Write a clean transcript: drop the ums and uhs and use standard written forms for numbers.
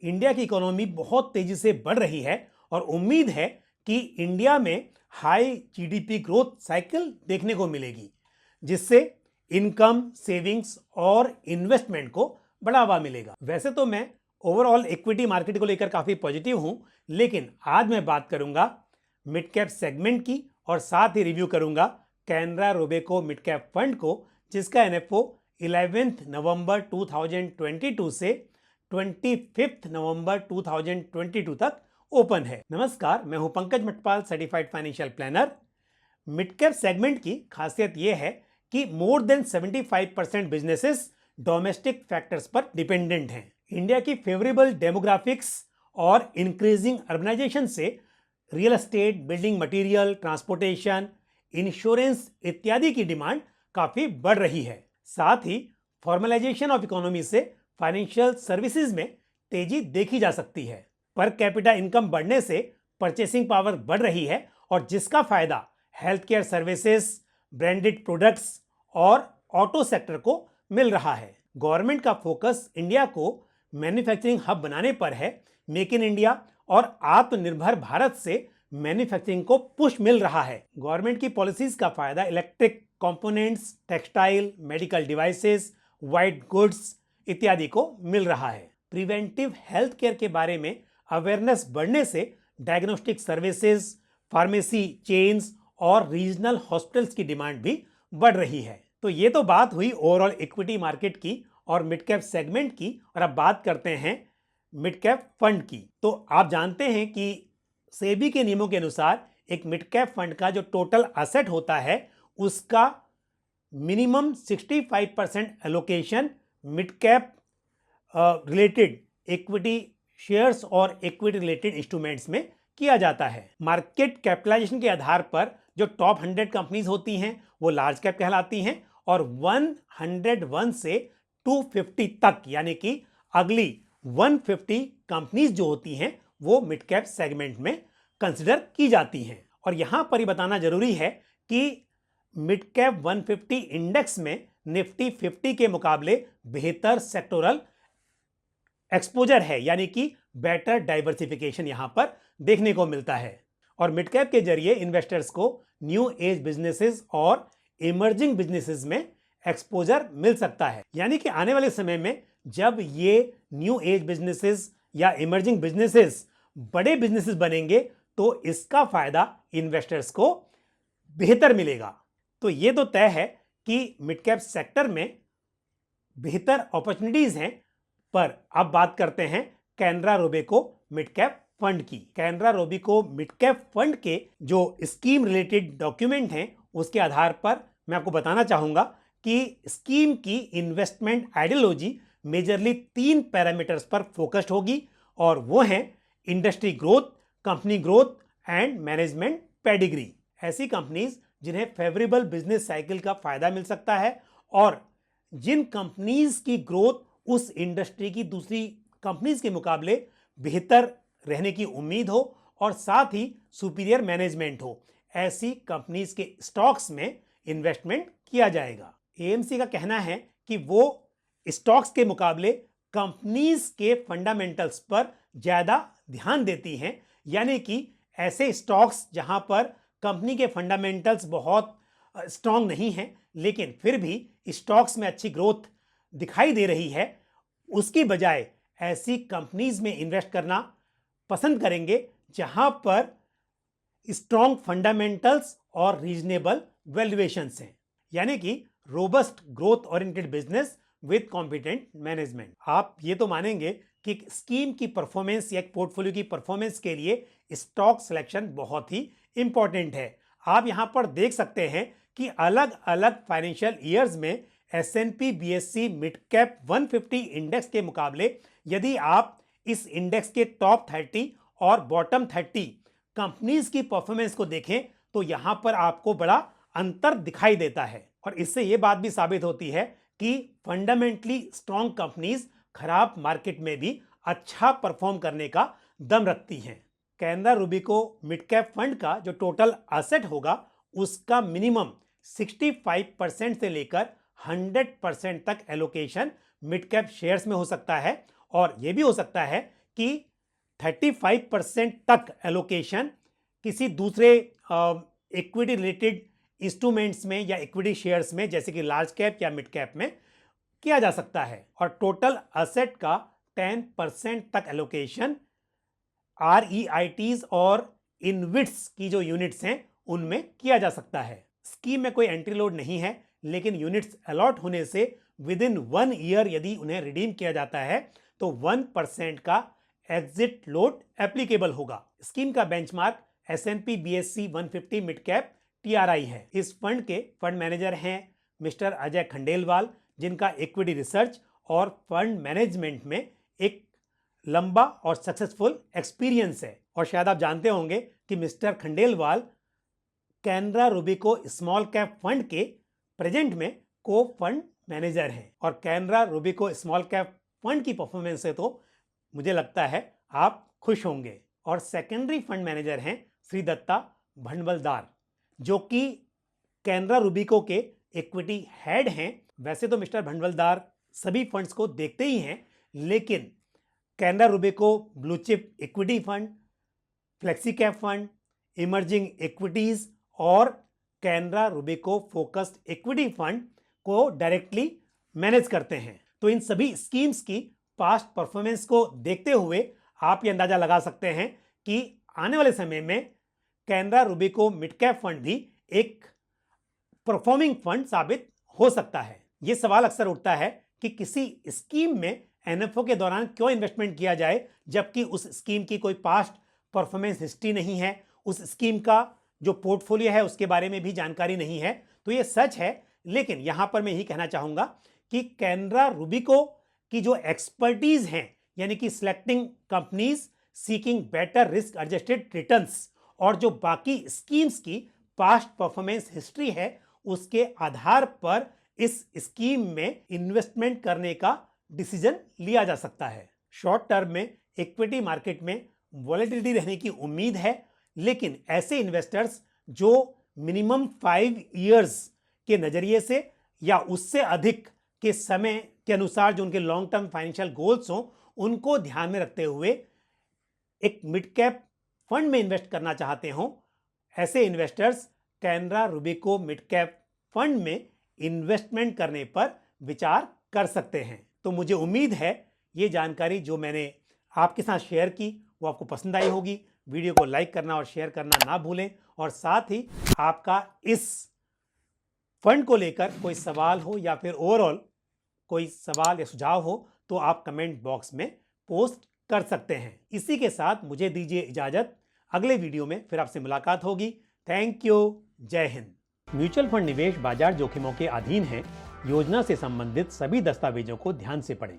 India की economy बहुत तेजी से बढ़ रही है और उम्मीद है कि इंडिया में हाई जीडीपी ग्रोथ साइकिल देखने को मिलेगी, जिससे इनकम, सेविंग्स और इन्वेस्टमेंट को बढ़ावा मिलेगा। वैसे तो मैं ओवरऑल इक्विटी मार्केट को लेकर काफी पॉजिटिव हूं, लेकिन आज मैं बात करूंगा मिड कैप सेगमेंट की और साथ ही रिव्यू करूंगा Canara Robeco mid cap fund को, जिसका एनएफओ 11 नवंबर 2022 से 25 नवंबर 2022 तक ओपन है। नमस्कार, मैं हूं Pankaj Matpal, certified financial planner. Mid cap segment की खासियत यह है कि more than 75% businesses domestic factors पर डिपेंडेंट हैं। इंडिया की फेवरेबल डेमोग्राफिक्स और इंक्रीजिंग अर्बनाइजेशन से real estate, building material, transportation, insurance इत्यादि की डिमांड काफी बढ़ रही है। साथ ही फॉर्मलाइजेशन ऑफ इकोनॉमी से फाइनेंशियल सर्विसेज में तेजी देखी जा सकती है। पर कैपिटा इनकम बढ़ने से परचेसिंग पावर बढ़ रही है और जिसका फायदा health care services, branded products और ऑटो सेक्टर को मिल रहा है। गवर्नमेंट का फोकस इंडिया को मैन्युफैक्चरिंग हब बनाने पर है। मेक इन इंडिया और आत्मनिर्भर भारत से मैन्युफैक्चरिंग को पुश मिल रहा है। गवर्नमेंट की पॉलिसीज का फायदा electric components, textile, medical devices, white goods इत्यादि को मिल रहा है। प्रिवेंटिव हेल्थ केयर के बारे में अवेयरनेस बढ़ने से डायग्नोस्टिक सर्विसेज, फार्मेसी चेन्स और रीजनल हॉस्पिटल्स की डिमांड भी बढ़ रही है। तो ये तो बात हुई ओवरऑल इक्विटी मार्केट की और मिड कैप सेगमेंट की, और अब बात करते हैं मिड कैप फंड की। तो आप जानते हैं कि सेबी के नियमों के अनुसार एक मिड कैप फंड का जो टोटल एसेट होता है उसका minimum 65% allocation mid cap related equity shares और इक्विटी रिलेटेड इंस्ट्रूमेंट्स में किया जाता है। मार्केट कैपिटलाइजेशन के आधार पर जो टॉप 100 कंपनीज होती हैं वो लार्ज कैप कहलाती हैं और 101 से 250 तक यानी कि अगली 150 कंपनीज जो होती हैं वो मिड कैप सेगमेंट में कंसिडर की जाती हैं। और यहां पर ही बताना जरूरी है कि मिड कैप 150 इंडेक्स में निफ्टी 50 के मुकाबले बेहतर सेक्टोरल एक्सपोजर है, यानी कि बेटर डाइवर्सिफिकेशन यहां पर देखने को मिलता है। और मिड कैप के जरिए इन्वेस्टर्स को न्यू एज बिजनेसेस और इमर्जिंग बिजनेसेस में एक्सपोजर मिल सकता है। यानी कि आने वाले समय में जब ये न्यू एज बिजनेसेस या इमर्जिंग बिजनेसेस बड़े बिजनेसेस बनेंगे तो इसका फायदा इन्वेस्टर्स को बेहतर मिलेगा। तो ये तो तय है कि मिड कैप सेक्टर में बेहतर अपॉर्चुनिटीज हैं। पर अब बात करते हैं Canara Robeco mid cap fund की। Canara Robeco mid cap fund के जो स्कीम रिलेटेड डॉक्यूमेंट हैं उसके आधार पर मैं आपको बताना चाहूंगा कि स्कीम की इन्वेस्टमेंट आइडियोलॉजी मेजरली 3 पैरामीटर्स पर फोकस्ड होगी, और वो हैं industry growth, company growth and management pedigree. ऐसी कंपनीज जिन्हें फेवरेबल बिजनेस साइकिल का फायदा मिल सकता है और जिन कंपनीज की ग्रोथ उस इंडस्ट्री की दूसरी कंपनीज के मुकाबले बेहतर रहने की उम्मीद हो और साथ ही सुपीरियर मैनेजमेंट हो, ऐसी कंपनीज के स्टॉक्स में इन्वेस्टमेंट किया जाएगा। एएमसी का कहना है कि वो स्टॉक्स के मुकाबले कंपनीज के फंडामेंटल्स पर ज्यादा ध्यान देती हैं, यानी कि ऐसे स्टॉक्स जहां पर कंपनी के फंडामेंटल्स बहुत स्ट्रांग नहीं हैं लेकिन फिर भी स्टॉक्स में अच्छी ग्रोथ दिखाई दे रही है, उसकी बजाय ऐसी कंपनीज में इन्वेस्ट करना पसंद करेंगे जहां पर स्ट्रांग फंडामेंटल्स और रीजनेबल वैल्यूएशंस हैं, यानी कि robust growth oriented business with competent management. आप ये तो मानेंगे कि स्कीम की परफॉर्मेंस या एक पोर्टफोलियो की परफॉर्मेंस के लिए स्टॉक सिलेक्शन बहुत ही इंपॉर्टेंट है। आप यहां पर देख सकते हैं कि अलग अलग फाइनेंशियल ईयर्स में S&P BSE mid cap 150 index के मुकाबले यदि आप इस इंडेक्स के टॉप 30 और बॉटम 30 कंपनीज की परफॉर्मेंस को देखें तो यहां पर आपको बड़ा अंतर दिखाई देता है। और इससे यह बात भी साबित होती है कि फंडामेंटली स्ट्रांग कंपनीज खराब मार्केट में भी अच्छा परफॉर्म करने का दम रखती हैं। Canara Robeco mid cap fund का जो टोटल एसेट होगा उसका मिनिमम 65% से लेकर 100% तक एलोकेशन मिड कैप शेयर्स में हो सकता है, और यह भी हो सकता है कि 35% तक एलोकेशन किसी दूसरे इक्विटी रिलेटेड इंस्ट्रूमेंट्स में या इक्विटी शेयर्स में जैसे कि लार्ज कैप या मिड कैप में किया जा सकता है और टोटल असेट का 10% तक एलोकेशन REITs और इनविट्स की जो यूनिट्स हैं उनमें किया जा सकता है। स्कीम में कोई एंट्री लोड नहीं है, लेकिन यूनिट्स अलॉट होने से विद इन 1 ईयर यदि उन्हें रिडीम किया जाता है तो 1% का एग्जिट लोड एप्लीकेबल होगा। स्कीम का benchmark S&P BSE 150 mid cap TRI है। इस फंड के फंड मैनेजर हैं मिस्टर अजय खंडेलवाल, जिनका इक्विटी रिसर्च और फंड मैनेजमेंट में एक लंबा और सक्सेसफुल एक्सपीरियंस है। और शायद आप जानते होंगे कि mister Khandelwal Canara Robeco small cap fund के प्रेजेंट में को फंड मैनेजर हैं और Canara Robeco small cap fund की परफॉर्मेंस से तो मुझे लगता है आप खुश होंगे। और सेकेंडरी फंड मैनेजर हैं श्री दत्ता भंडवलदार, जो कि कैनरा रूबिको के इक्विटी हेड हैं। वैसे तो मिस्टर भंडवलदार सभी फंड्स को देखते ही हैं, लेकिन Canara Robeco blue chip equity fund, flexi cap fund, emerging equities और Canara Robeco focused equity fund को डायरेक्टली मैनेज करते हैं। तो इन सभी स्कीम्स की पास्ट परफॉर्मेंस को देखते हुए आप ये अंदाजा लगा सकते हैं कि आने वाले समय में Canara Robeco mid cap fund भी एक परफॉर्मिंग फंड साबित हो सकता है। यह सवाल अक्सर उठता है कि किसी स्कीम में NFO के दौरान क्यों इन्वेस्टमेंट किया जाए जबकि उस स्कीम की कोई पास्ट परफॉर्मेंस हिस्ट्री नहीं है, उस स्कीम का जो पोर्टफोलियो है उसके बारे में भी जानकारी नहीं है। तो ये सच है, लेकिन यहां पर मैं यही कहना चाहूंगा कि कैनरा रूबिको की जो एक्सपर्टीज हैं, यानी कि selecting companies seeking better risk adjusted returns, और जो बाकी स्कीम्स की पास्ट परफॉर्मेंस हिस्ट्री है, उसके आधार पर इस स्कीम में इन्वेस्टमेंट करने का डिसीजन लिया जा सकता है। शॉर्ट टर्म में इक्विटी मार्केट में वॉलेटिलिटी रहने की उम्मीद है, लेकिन ऐसे इन्वेस्टर्स जो मिनिमम 5 इयर्स के नजरिए से या उससे अधिक के समय के अनुसार जो उनके लॉन्ग टर्म फाइनेंशियल गोल्स हों, उनको ध्यान में रखते हुए एक मिड कैप फंड में इन्वेस्ट करना चाहते हों, ऐसे investors Canara Robeco mid cap fund में इन्वेस्टमेंट करने पर विचार कर सकते हैं। तो मुझे उम्मीद है ये जानकारी जो मैंने आपके साथ शेयर की वो आपको पसंद आई होगी। वीडियो को लाइक करना और शेयर करना ना भूलें, और साथ ही आपका इस फंड को लेकर कोई सवाल हो या फिर ओवरऑल कोई सवाल या सुझाव हो तो आप कमेंट बॉक्स में पोस्ट कर सकते हैं। इसी के साथ मुझे दीजिए इजाजत, अगले वीडियो में फिर आपसे मुलाकात होगी। थैंक यू, जय हिंद। म्यूचुअल फंड निवेश बाजार जोखिमों के अधीन है। योजना से संबंधित सभी दस्तावेजों को ध्यान से पढ़ें।